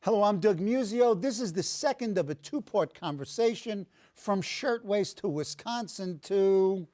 Hello, I'm Doug Muzzio. This is the second of a two-part conversation from Shirtwaist to Wisconsin to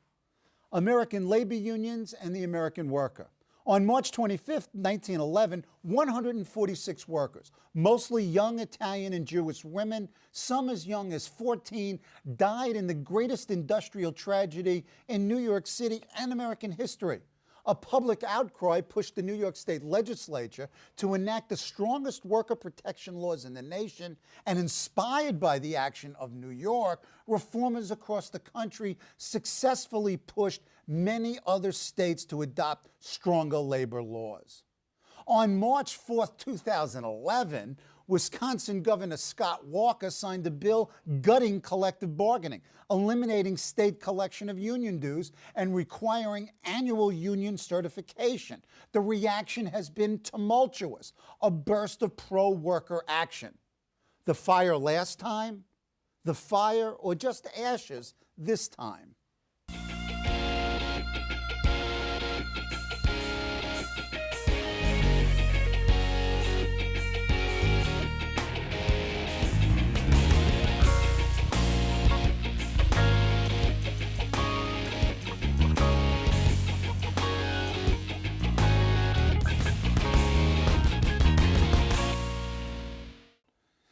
American labor unions and the American worker. On March 25th, 1911, 146 workers, mostly young Italian and Jewish women, some as young as 14, died in the greatest industrial tragedy in New York City and American history. A public outcry pushed the New York State legislature to enact the strongest worker protection laws in the nation, and inspired by the action of New York, reformers across the country successfully pushed many other states to adopt stronger labor laws. On March 4th, 2011, Wisconsin Governor Scott Walker signed a bill gutting collective bargaining, eliminating state collection of union dues, and requiring annual union certification. The reaction has been tumultuous, a burst of pro-worker action. The fire last time? The fire, or just ashes this time?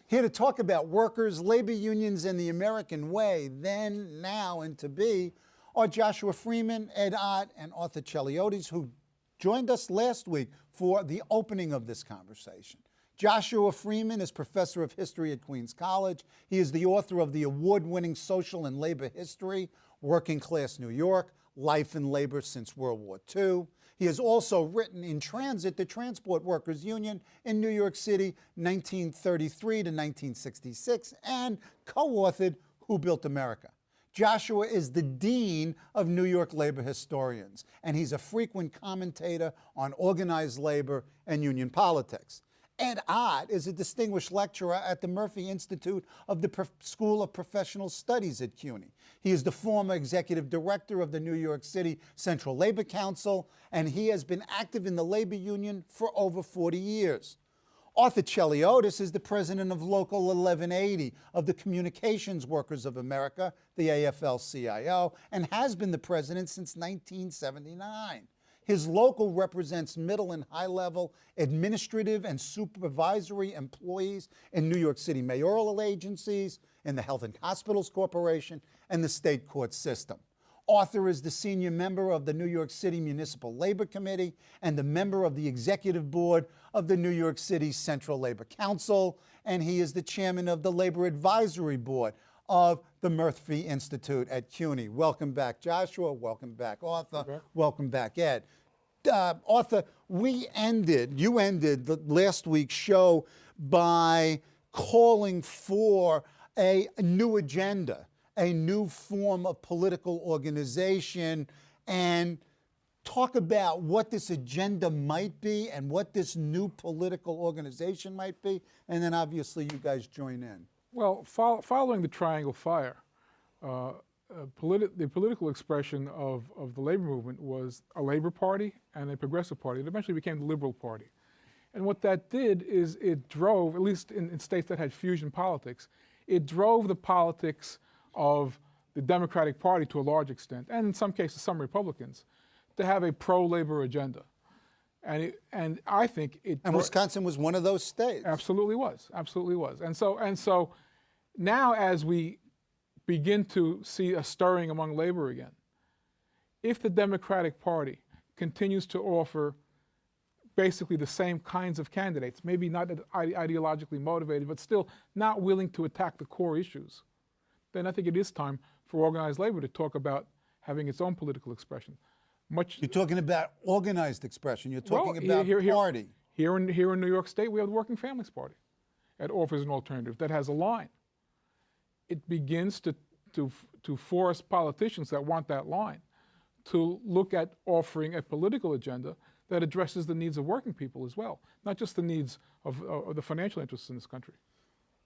Here to talk about workers, labor unions, and the American way, then, now, and to be, are Joshua Freeman, Ed Ott, and Arthur Cheliotes, who joined us last week for the opening of this conversation. Joshua Freeman is professor of history at Queens College. He is the author of the award-winning Social and Labor History, Working Class New York, Life and Labor Since World War II. He has also written In Transit, the Transport Workers Union in New York City, 1933 to 1966, and co-authored Who Built America. Joshua is the dean of New York labor historians, and he's a frequent commentator on organized labor and union politics. Ed Ott is a distinguished lecturer at the Murphy Institute of the School of Professional Studies at CUNY. He is the former executive director of the New York City Central Labor Council, and he has been active in the labor union for over 40 years. Arthur Cheliotes is the president of Local 1180 of the Communications Workers of America, the AFL-CIO, and has been the president since 1979. His local represents middle and high-level administrative and supervisory employees in New York City mayoral agencies, in the Health and Hospitals Corporation, and the state court system. Arthur is the senior member of the New York City Municipal Labor Committee and the member of the executive board of the New York City Central Labor Council, and he is the chairman of the Labor Advisory Board of the Murphy Institute at CUNY. Welcome back, Joshua. Welcome back, Arthur. Okay. Welcome back, Ed. Arthur, you ended the last week's show by calling for a new agenda, a new form of political organization, and talk about what this agenda might be and what this new political organization might be, and then obviously you guys join in. Well, following the Triangle Fire, the political expression of the labor movement was a Labor Party and a Progressive Party. It eventually became the Liberal Party. And what that did is it drove, at least in states that had fusion politics, it drove the politics of the Democratic Party to a large extent, and in some cases some Republicans, to have a pro-labor agenda. And I think it... And Wisconsin was one of those states. Absolutely was, absolutely was. And so now as we begin to see a stirring among labor again, if the Democratic Party continues to offer basically the same kinds of candidates, maybe not ideologically motivated, but still not willing to attack the core issues, then I think it is time for organized labor to talk about having its own political expression. You're talking about organized expression. You're talking about party. Here in New York State, we have the Working Families Party that offers an alternative that has a line. It begins to force politicians that want that line to look at offering a political agenda that addresses the needs of working people as well, not just the needs of the financial interests in this country.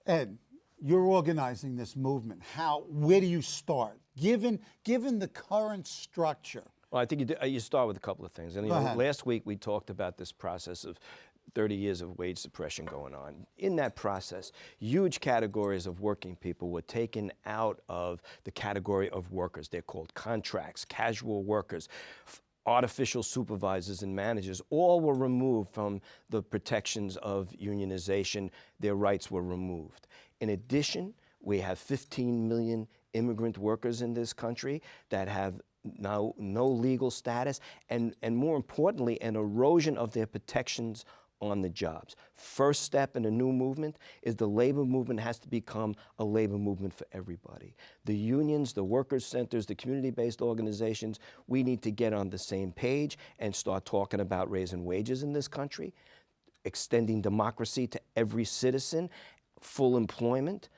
Ed, you're organizing this movement. Where do you start? Given the current structure. Well, I think you start with a couple of things. And last week we talked about this process of 30 years of wage suppression going on. In that process, huge categories of working people were taken out of the category of workers. They're called contracts, casual workers, artificial supervisors and managers. All were removed from the protections of unionization. Their rights were removed. In addition, we have 15 million immigrant workers in this country that have now no legal status, and more importantly, an erosion of their protections on the jobs. First step in a new movement is the labor movement has to become a labor movement for everybody. The unions, the workers' centers, the community-based organizations, we need to get on the same page and start talking about raising wages in this country, extending democracy to every citizen, full employment,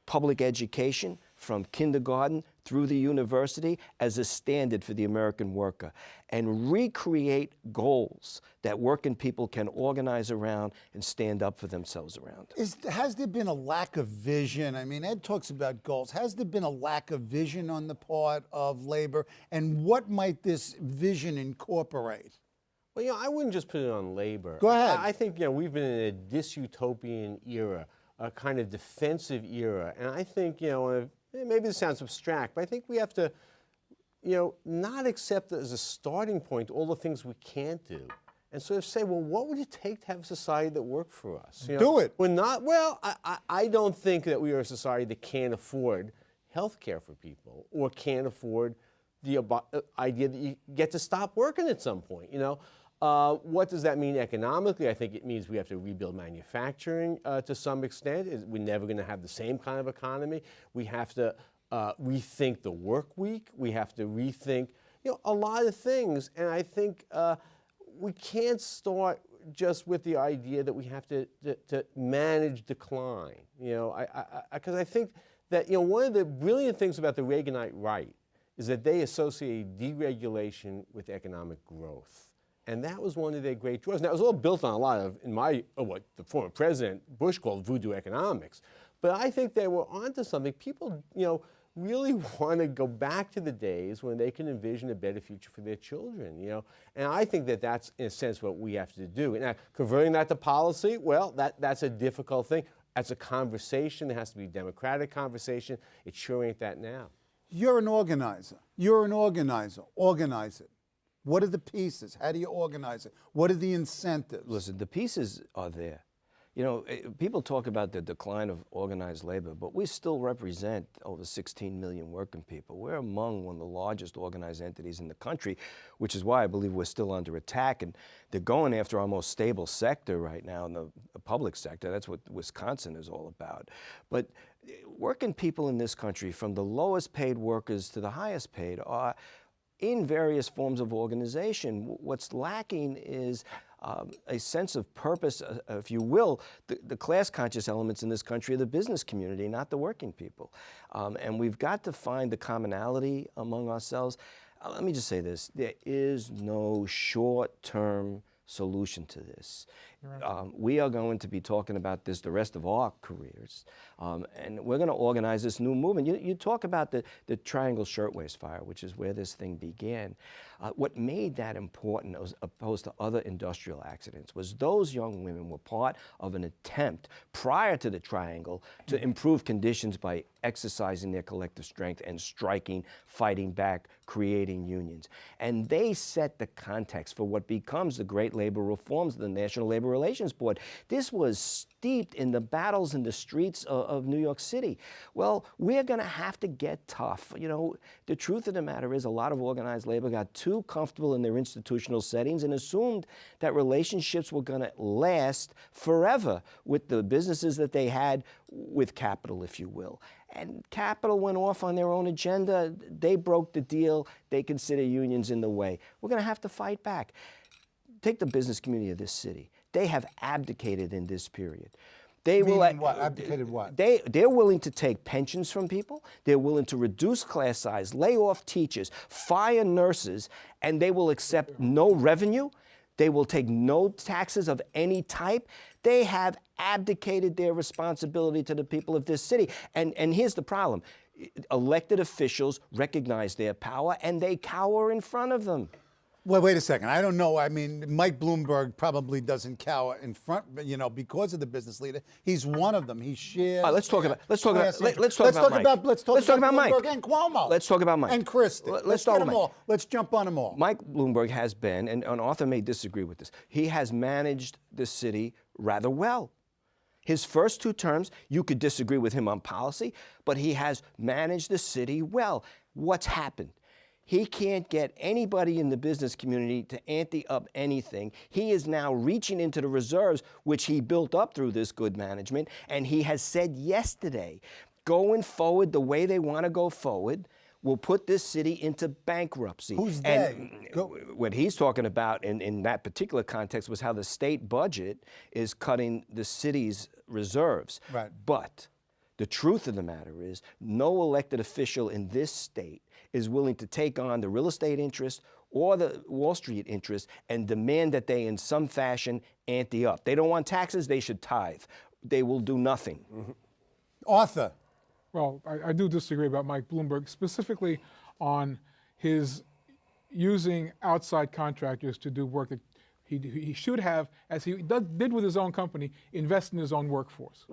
public education from kindergarten through the university as a standard for the American worker, and recreate goals that working people can organize around and stand up for themselves around. Has there been a lack of vision? I mean, Ed talks about goals. Has there been a lack of vision on the part of labor, and what might this vision incorporate? Well, I wouldn't just put it on labor. Go ahead. I think, we've been in a dystopian era, a kind of defensive era, and I think, maybe this sounds abstract, but I think we have to, not accept as a starting point all the things we can't do, and sort of say, well, what would it take to have a society that worked for us? Do it. We're not. Well, I don't think that we are a society that can't afford health care for people, or can't afford the idea that you get to stop working at some point. What does that mean economically? I think it means we have to rebuild manufacturing to some extent. We're never going to have the same kind of economy. We have to rethink the work week. We have to rethink, a lot of things. And I think we can't start just with the idea that we have to manage decline. Because I think that one of the brilliant things about the Reaganite right is that they associate deregulation with economic growth. And that was one of their great draws. Now, it was all built on a lot of, what the former President Bush called voodoo economics. But I think they were onto something. People, really want to go back to the days when they can envision a better future for their children, And I think that that's, in a sense, what we have to do. Now, converting that to policy, well, that's a difficult thing. That's a conversation. It has to be a democratic conversation. It sure ain't that now. You're an organizer. You're an organizer. Organize it. What are the pieces? How do you organize it? What are the incentives? Listen, the pieces are there. People talk about the decline of organized labor, but we still represent over 16 million working people. We're among one of the largest organized entities in the country, which is why I believe we're still under attack. And they're going after our most stable sector right now in the public sector. That's what Wisconsin is all about. But working people in this country, from the lowest paid workers to the highest paid, are in various forms of organization. What's lacking is a sense of purpose, if you will. The class-conscious elements in this country are the business community, not the working people. And we've got to find the commonality among ourselves. Let me just say this. There is no short-term solution to this. We are going to be talking about this the rest of our careers, and we're going to organize this new movement. You talk about the Triangle Shirtwaist fire, which is where this thing began. What made that important, as opposed to other industrial accidents, was those young women were part of an attempt prior to the Triangle to improve conditions by exercising their collective strength and striking, fighting back, creating unions. And they set the context for what becomes the great labor reforms of the National Labor Relations Board. This was steeped in the battles in the streets of New York City. Well, we're going to have to get tough. The truth of the matter is a lot of organized labor got too comfortable in their institutional settings and assumed that relationships were going to last forever with the businesses that they had with capital, if you will. And capital went off on their own agenda. They broke the deal. They consider unions in the way. We're going to have to fight back. Take the business community of this city. They have abdicated in this period. They will what? Abdicated what? They're willing to take pensions from people. They're willing to reduce class size, lay off teachers, fire nurses, and they will accept no revenue. They will take no taxes of any type. They have abdicated their responsibility to the people of this city. And here's the problem. Elected officials recognize their power, and they cower in front of them. Well, wait a second. I don't know. I mean, Mike Bloomberg probably doesn't cower in front, you know, because of the business leader. He's one of them. He shares. Let's talk about Mike. Let's talk about Mike. Bloomberg and Cuomo. Let's talk about Mike. And Christie. Let's start get with them Mike. all. Let's jump on them all. Mike Bloomberg has been, and Arthur may disagree with this, he has managed the city rather well. His first 2 terms, you could disagree with him on policy, but he has managed the city well. What's happened? He can't get anybody in the business community to ante up anything. He is now reaching into the reserves, which he built up through this good management, and he has said yesterday, going forward the way they want to go forward, will put this city into bankruptcy. Who's and they? What he's talking about in that particular context was how the state budget is cutting the city's reserves. Right. But the truth of the matter is no elected official in this state is willing to take on the real estate interest or the Wall Street interest and demand that they in some fashion ante up. They don't want taxes, they should tithe. They will do nothing. Mm-hmm. Arthur. Well, I do disagree about Mike Bloomberg, specifically on his using outside contractors to do work that he should have, as he did with his own company, invest in his own workforce,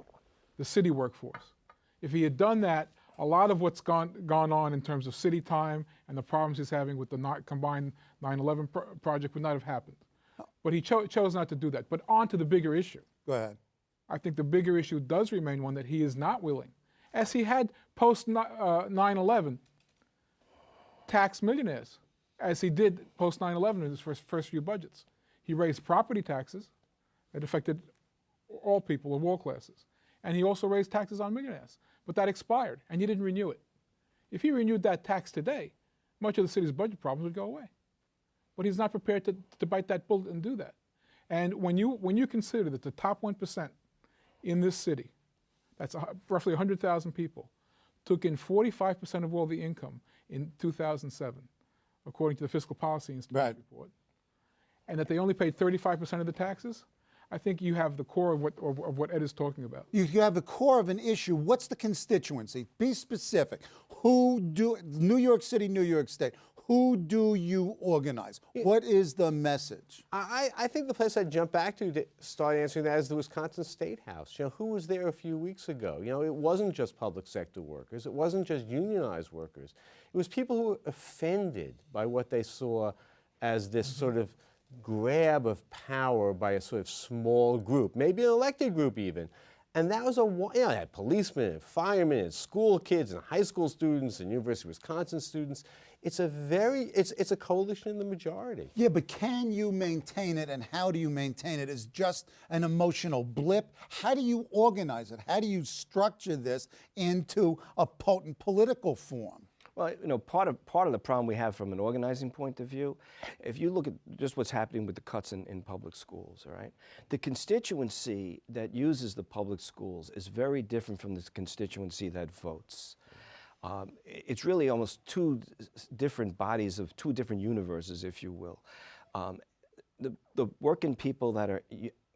the city workforce. If he had done that, a lot of what's gone on in terms of city time and the problems he's having with the combined 9/11 project would not have happened. But he chose not to do that. But on to the bigger issue. Go ahead. I think the bigger issue does remain one that he is not willing, as he had post 9/11, tax millionaires, as he did post 9/11 in his first few budgets. He raised property taxes that affected all people of all classes. And he also raised taxes on millionaires. But that expired, and he didn't renew it. If he renewed that tax today, much of the city's budget problems would go away. But he's not prepared to bite that bullet and do that. And when you consider that the top 1% in this city, that's roughly 100,000 people, took in 45% of all the income in 2007, according to the Fiscal Policy Institute report, and that they only paid 35% of the taxes, I think you have the core of what Ed is talking about. You have the core of an issue. What's the constituency? Be specific. New York City, New York State, who do you organize? What is the message? I think the place I'd jump back to start answering that is the Wisconsin State House. You know, who was there a few weeks ago? You know, it wasn't just public sector workers. It wasn't just unionized workers. It was people who were offended by what they saw as this sort of grab of power by a sort of small group, maybe an elected group even. And that was it had policemen and firemen and school kids and high school students and University of Wisconsin students. It's a coalition in the majority. Yeah, but can you maintain it, and how do you maintain it? Is just an emotional blip? How do you organize it? How do you structure this into a potent political form? Well, you know, part of the problem we have from an organizing point of view, if you look at just what's happening with the cuts in public schools, all right? The constituency that uses the public schools is very different from the constituency that votes. It's really almost 2 different bodies of 2 different universes, if you will. The working people that are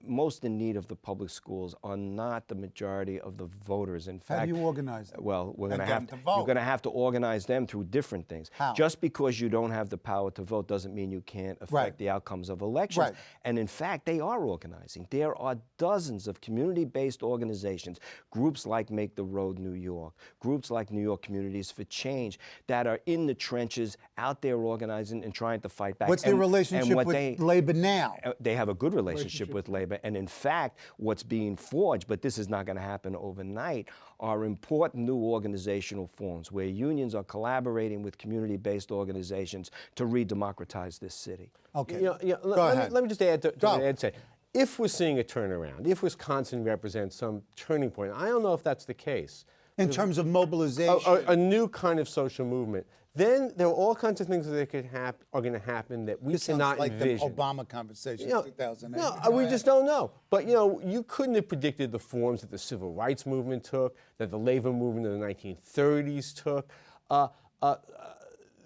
most in need of the public schools are not the majority of the voters. In fact, how do you organize them? Well, you're going to have to organize them through different things. How? Just because you don't have the power to vote doesn't mean you can't affect the outcomes of elections. Right. And in fact, they are organizing. There are dozens of community-based organizations, groups like Make the Road New York, groups like New York Communities for Change, that are in the trenches, out there organizing and trying to fight back. What's their relationship with labor now? They have a good relationship with labor. And in fact, what's being forged, but this is not going to happen overnight, are important new organizational forms where unions are collaborating with community-based organizations to re-democratize this city. Okay. Go ahead. Let me just add to what Ed said. If we're seeing a turnaround, if Wisconsin represents some turning point, I don't know if that's the case. In terms of mobilization? A new kind of social movement. Then there are all kinds of things that are going to happen that we cannot envision. This sounds like the Obama conversation in 2008. No, we just don't know. But you couldn't have predicted the forms that the civil rights movement took, that the labor movement of the 1930s took.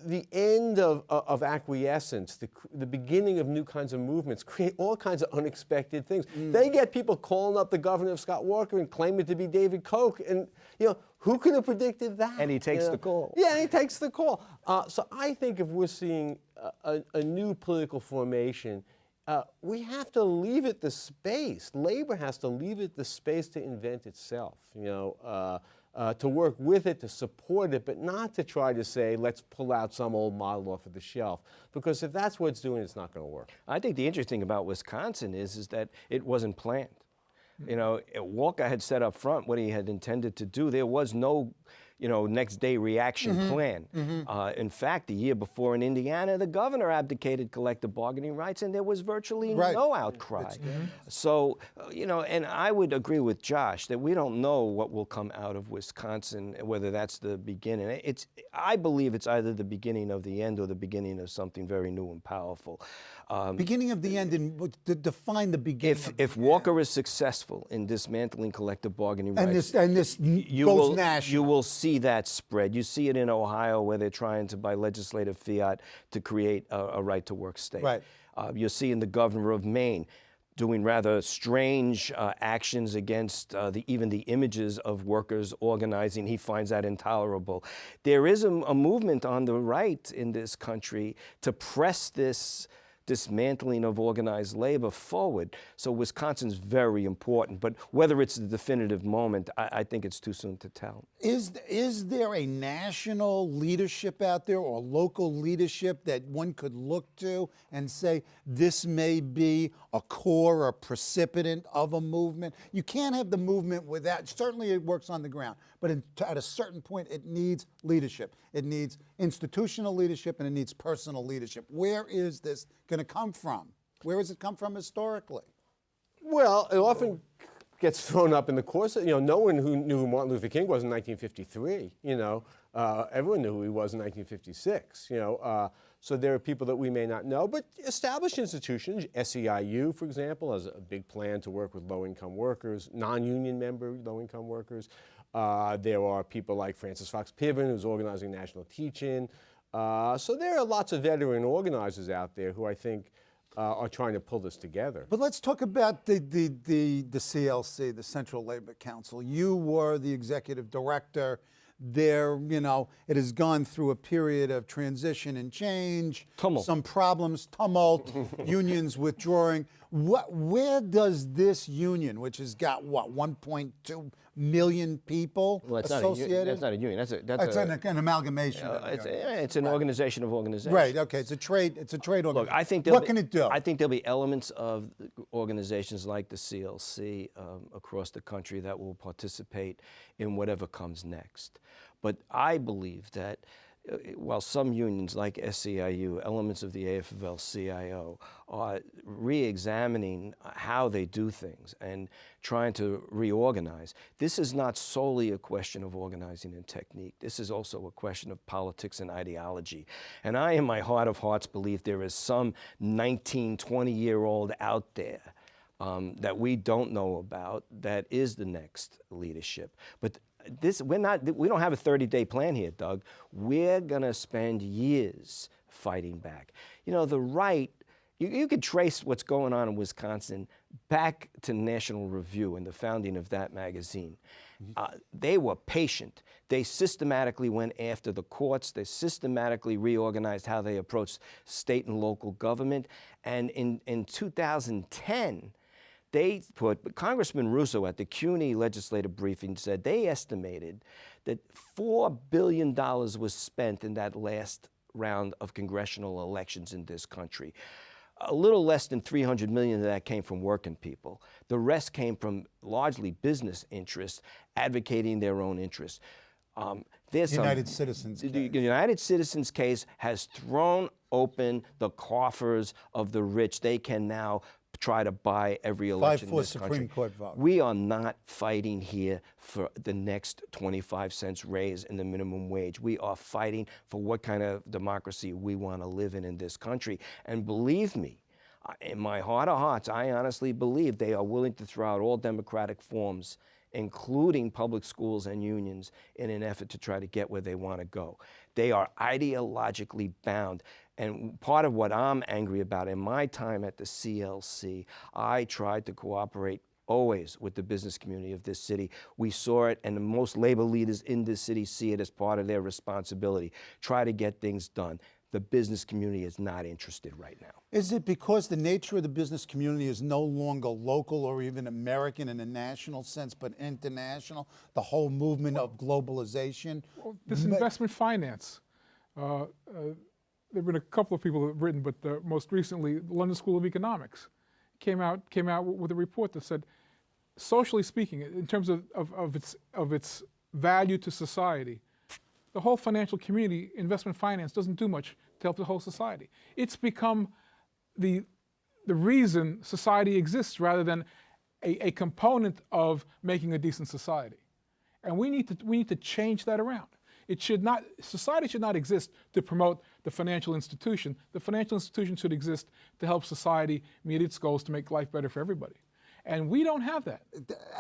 the end of acquiescence, the beginning of new kinds of movements, create all kinds of unexpected things. They get people calling up the governor of Scott Walker and claiming to be David Koch, and who could have predicted that? And he takes the call. Yeah, he takes the call. So I think if we're seeing a new political formation, we have to leave it the space. Labor has to leave it the space to invent itself. To work with it, to support it, but not to try to say, let's pull out some old model off of the shelf. Because if that's what it's doing, it's not going to work. I think the interesting about Wisconsin is that it wasn't planned. Walker had said up front what he had intended to do. There was no next day reaction plan. In fact, the year before in Indiana, the governor abdicated collective bargaining rights, and there was virtually no outcry. So, and I would agree with Josh that we don't know what will come out of Wisconsin, whether that's the beginning. I believe it's either the beginning of the end or the beginning of something very new and powerful. Beginning of the end, and define the beginning. If Walker is successful in dismantling collective bargaining rights, and this goes national, you will see that spread. You see it in Ohio, where they're trying to, by legislative fiat, to create a right-to-work state. Right. You'll see in the governor of Maine doing rather strange actions against even the images of workers organizing. He finds that intolerable. There is a movement on the right in this country to press this dismantling of organized labor forward. So Wisconsin's very important, but whether it's the definitive moment, I think it's too soon to tell. Is there a national leadership out there or local leadership that one could look to and say, this may be a core or precipitant of a movement? You can't have the movement without, certainly it works on the ground, but at a certain point it needs leadership. It needs institutional leadership and it needs personal leadership. Where is this going to come from? Where has it come from historically? Well, it often gets thrown up in the course of, no one who knew who Martin Luther King was in 1953, everyone knew who he was in 1956, so there are people that we may not know, but established institutions, SEIU, for example, has a big plan to work with low-income workers, non-union member low-income workers. There are people like Francis Fox Piven, who's organizing national teach-in. So there are lots of veteran organizers out there who I think are trying to pull this together. But let's talk about the CLC, the Central Labor Council. You were the executive director there. It has gone through a period of transition and change. Tumult. Some problems, tumult, unions withdrawing. Where does this union, which has got 1.2 million people associated? That's not a union. That's an amalgamation. It's an organization of organizations. Right. Okay. It's a trade organization. Look, I think what can it do? I think there'll be elements of organizations like the CLC across the country that will participate in whatever comes next. But I believe that while some unions like SEIU, elements of the AFL-CIO, are re-examining how they do things and trying to reorganize, this is not solely a question of organizing and technique. This is also a question of politics and ideology. And I, in my heart of hearts, believe there is some 19, 20-year-old out there that we don't know about that is the next leadership. But we don't have a 30-day plan here, Doug. We're going to spend years fighting back. The right, you could trace what's going on in Wisconsin back to National Review and the founding of that magazine. They were patient. They systematically went after the courts. They systematically reorganized how they approached state and local government. And in 2010, Congressman Russo at the CUNY legislative briefing said they estimated that $4 billion was spent in that last round of congressional elections in this country. A little less than $300 million of that came from working people. The rest came from largely business interests advocating their own interests. United Citizens case. The United Citizens case has thrown open the coffers of the rich. They can now try to buy every election in this country. 5-4 Supreme Court vote. We are not fighting here for the next 25 cents raise in the minimum wage. We are fighting for what kind of democracy we want to live in this country. And believe me, in my heart of hearts, I honestly believe they are willing to throw out all democratic forms including public schools and unions, in an effort to try to get where they want to go. They are ideologically bound. And part of what I'm angry about, in my time at the CLC, I tried to cooperate always with the business community of this city. We saw it, and the most labor leaders in this city see it as part of their responsibility. Try to get things done. The business community is not interested right now. Is it because the nature of the business community is no longer local or even American in a national sense, but international? The whole movement of globalization? Well, this investment finance. There have been a couple of people who have written, but most recently, the London School of Economics came out with a report that said, socially speaking, in terms of its value to society, the whole financial community, investment finance, doesn't do much to help the whole society. It's become the reason society exists rather than a component of making a decent society. And we need to change that around. Society should not exist to promote the financial institution. The financial institution should exist to help society meet its goals to make life better for everybody. And we don't have that.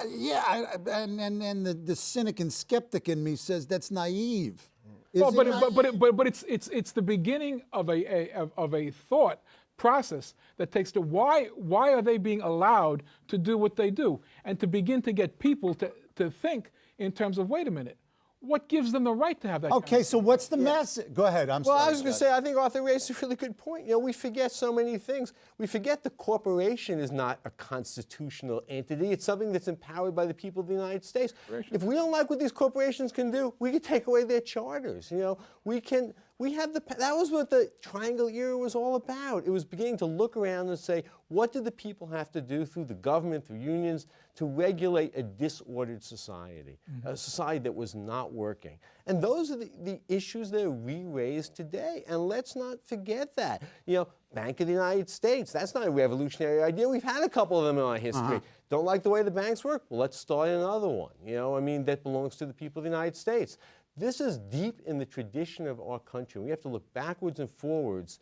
Yeah, and the cynic and skeptic in me says that's naive. Well, but it's the beginning of a thought process that takes to why are they being allowed to do what they do, and to begin to get people to think in terms of, wait a minute, what gives them the right to have that? Okay, so what's the message? Go ahead. I'm sorry. Well, I was going to say, I think Arthur raised a really good point. You know, we forget so many things. We forget the corporation is not a constitutional entity. It's something that's empowered by the people of the United States. If we don't like what these corporations can do, we can take away their charters. You know, that was what the Triangle era was all about. It was beginning to look around and say, what do the people have to do through the government, through unions, to regulate a disordered society, a society that was not working? And those are the issues that are re-raised today. And let's not forget that. You know, Bank of the United States, that's not a revolutionary idea. We've had a couple of them in our history. Don't like the way the banks work? Well, let's start another one. You know, I mean, that belongs to the people of the United States. This is deep in the tradition of our country. We have to look backwards and forwards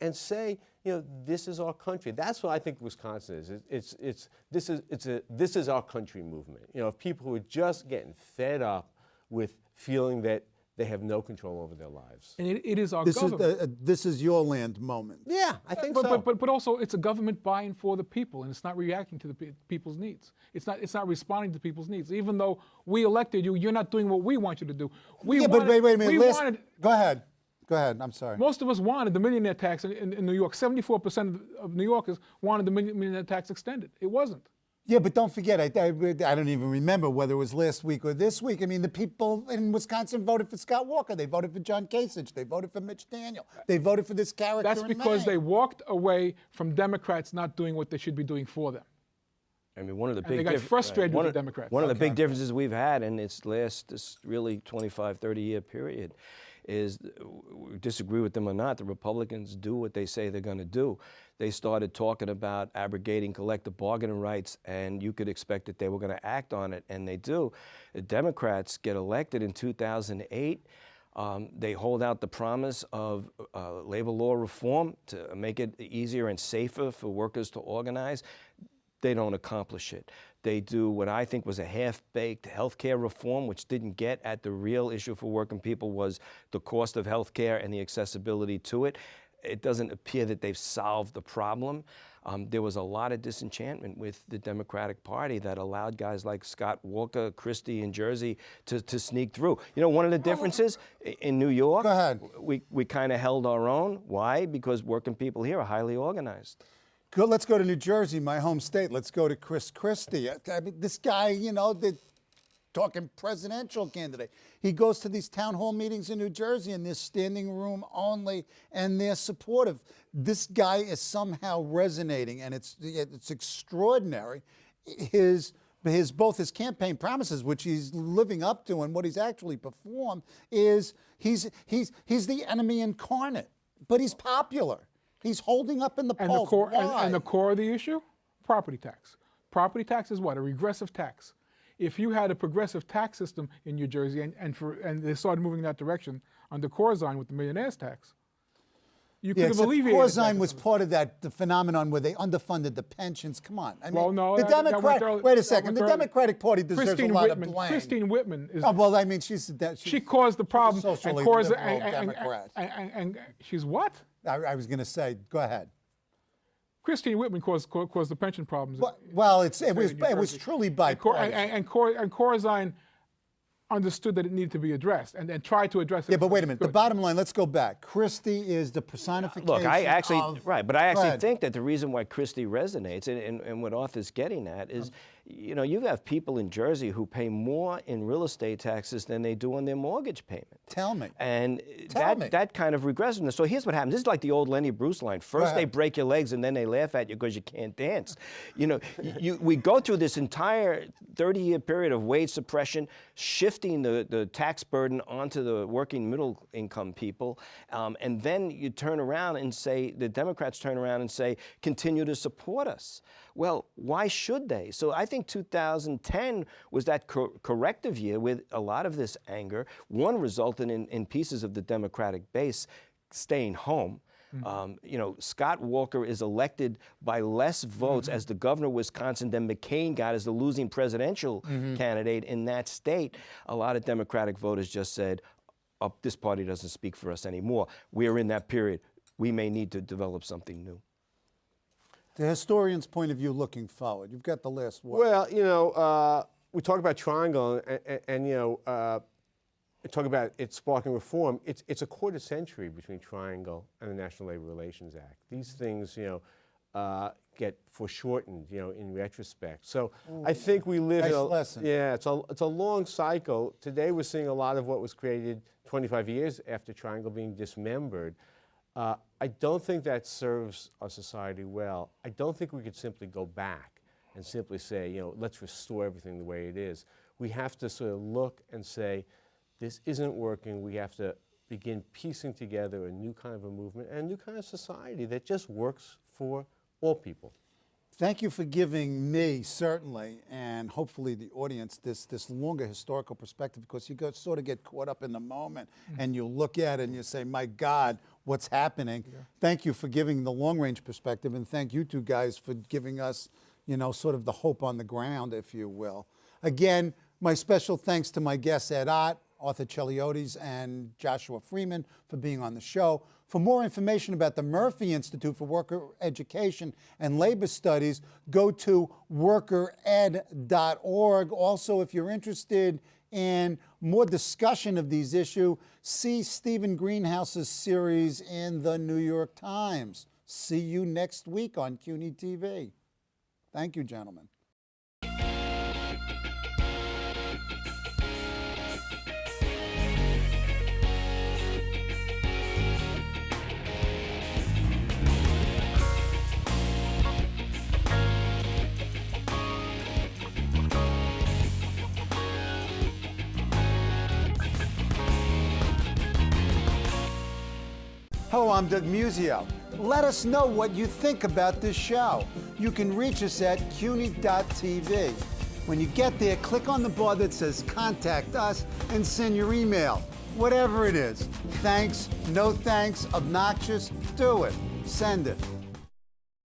and say, you know, this is our country. That's what I think Wisconsin is. This is our country movement. You know, of people who are just getting fed up with feeling that they have no control over their lives. And it is our government. This is your land moment. Yeah, I think so. But also, it's a government buying for the people, and it's not reacting to the people's needs. It's not responding to people's needs. Even though we elected you, you're not doing what we want you to do. But wait a minute. Go ahead. Go ahead. I'm sorry. Most of us wanted the millionaire tax in New York. 74% of New Yorkers wanted the millionaire tax extended. It wasn't. Yeah, but don't forget, I don't even remember whether it was last week or this week. I mean, the people in Wisconsin voted for Scott Walker. They voted for John Kasich. They voted for Mitch Daniel. They voted for this character. That's because they walked away from Democrats not doing what they should be doing for them. I mean, one of the big they got frustrated with the Democrats. One of the big differences we've had in this really 25, 30-year period is, we disagree with them or not, the Republicans do what they say they're going to do. They started talking about abrogating collective bargaining rights, and you could expect that they were going to act on it, and they do. The Democrats get elected in 2008. They hold out the promise of labor law reform to make it easier and safer for workers to organize. They don't accomplish it. They do what I think was a half-baked health care reform, which didn't get at the real issue for working people, was the cost of health care and the accessibility to it. It doesn't appear that they've solved the problem. There was a lot of disenchantment with the Democratic Party that allowed guys like Scott Walker, Christie in Jersey to sneak through. You know, one of the differences in New York, Go ahead. we kind of held our own. Why? Because working people here are highly organized. Let's go to New Jersey, my home state. Let's go to Chris Christie. I mean, this guy, you know, talking presidential candidate. He goes to these town hall meetings in New Jersey, and they're standing room only, and they're supportive. This guy is somehow resonating, and it's extraordinary. Both his campaign promises, which he's living up to, and what he's actually performed, is he's the enemy incarnate, but he's popular. He's holding up in the polls. And the core of the issue? Property tax. Property tax is what? A regressive tax. If you had a progressive tax system in New Jersey, and they started moving in that direction under Corzine with the millionaire's tax, You Yeah, could have except alleviated Corzine that. was part of the phenomenon where they underfunded the pensions. Come on. I mean, Well, no, the that went Democrat. early- Wait a that second. went The early. Democratic Party deserves a lot of blame. Christine Whitman is. Oh, well, I mean, she's she caused the problem. socially caused, liberal Democrat. and she's what? I was going to say, go ahead. Christine Whitman caused the pension problems. Well, it in was New Jersey. truly and bipartisan. Corzine understood that it needed to be addressed and tried to address it. Yeah, but wait a minute. The Good. bottom line, let's go back. Christie is the personification Look, I actually, of... right, but I Go actually ahead. think that the reason why Christie resonates, and what Arthur's getting at, is, you know, you have people in Jersey who pay more in real estate taxes than they do on their mortgage payment. Tell me. And Tell me. that kind of regressiveness. So here's what happens. This is like the old Lenny Bruce line. First they ahead. break your legs and then they laugh at you because you can't dance. You know, we go through this entire 30-year period of wage suppression, shifting the tax burden onto the working middle income people, and then you turn around and say, the Democrats turn around and say, continue to support us. Well, why should they? So I think 2010 was that corrective year with a lot of this anger. One resulted in pieces of the Democratic base staying home. You know, Scott Walker is elected by less votes as the governor of Wisconsin than McCain got as the losing presidential candidate in that state. A lot of Democratic voters just said, oh, this party doesn't speak for us anymore. We're in that period. We may need to develop something new. The historian's point of view looking forward. You've got the last word. Well, you know, we talk about triangle and you know, talk about it sparking reform. It's a quarter century between triangle and the National Labor Relations Act. These things, you know, get foreshortened, you know, in retrospect. So I think we live Nice in a lesson. yeah, it's a long cycle. Today we're seeing a lot of what was created 25 years after triangle being dismembered. I don't think that serves our society well. I don't think we could simply go back and simply say, you know, let's restore everything the way it is. We have to sort of look and say, this isn't working. We have to begin piecing together a new kind of a movement and a new kind of society that just works for all people. Thank you for giving me, certainly, and hopefully the audience, this longer historical perspective, because you sort of get caught up in the moment and you look at it and you say, my God, what's happening? Yeah. Thank you for giving the long-range perspective, and thank you two guys for giving us, you know, sort of the hope on the ground, if you will. Again, my special thanks to my guests, Ed Ott, Arthur Cheliotes, and Joshua Freeman for being on the show. For more information about the Murphy Institute for Worker Education and Labor Studies, go to workered.org. Also, if you're interested in more discussion of these issues, see Stephen Greenhouse's series in the New York Times. See you next week on CUNY TV. Thank you, gentlemen. Hello, I'm Doug Muzzio. Let us know what you think about this show. You can reach us at CUNY.TV. When you get there, click on the bar that says Contact Us and send your email. Whatever it is. Thanks, no thanks, obnoxious, do it. Send it.